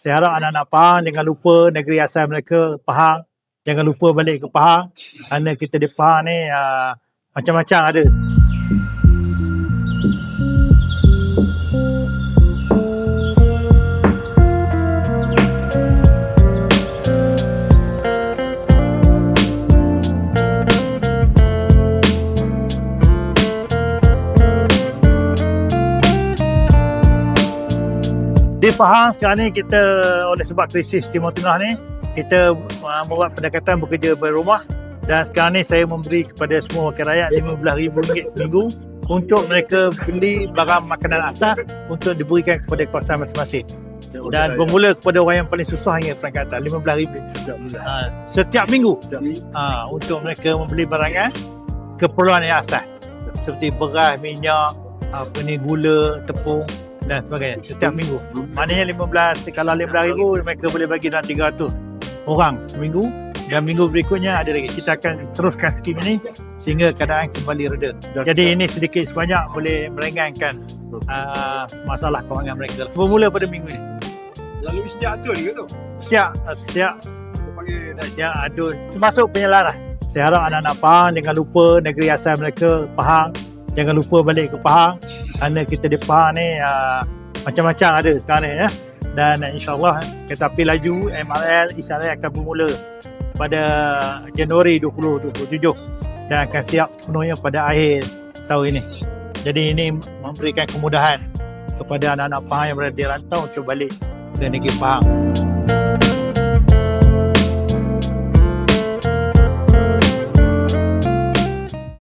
Saya harap anak-anak Pahang jangan lupa negeri asal mereka Pahang. Jangan lupa balik ke Pahang. Kerana kita di Pahang ni macam-macam ada. Di Pahang sekarang ni kita oleh sebab krisis Timur Tengah ni, kita membuat pendekatan bekerja berrumah, dan sekarang ni saya memberi kepada semua wakil rakyat RM15,000 minggu untuk mereka beli barang makanan asas untuk diberikan kepada kawasan masing-masing. Dan bermula kepada orang yang paling susah hingga perangkat atas, RM15,000 setiap minggu untuk mereka membeli barangan keperluan yang asas seperti beras, minyak, gula, tepung dan sebagainya setiap minggu. Maknanya kalau RM15,000 mereka boleh bagi dalam 300 orang seminggu, dan minggu berikutnya ada lagi. Kita akan teruskan skim ini sehingga keadaan kembali reda. Jadi ini sedikit sebanyak boleh meringankan masalah kewangan mereka. Bermula pada minggu ini. Lalu setiap adun ke tu? Setiap adun termasuk penyelaras. Saya harap anak-anak Pahang jangan lupa negeri asal mereka Pahang. Jangan lupa balik ke Pahang, kerana kita di Pahang ni macam-macam ada sekarang ni ya. Dan insyaAllah kereta api laju MRL InsyaAllah akan bermula pada Januari 2027 dan akan siap sepenuhnya pada akhir tahun ini. Jadi ini memberikan kemudahan kepada anak-anak Pahang yang berada di rantau untuk balik ke negeri Pahang.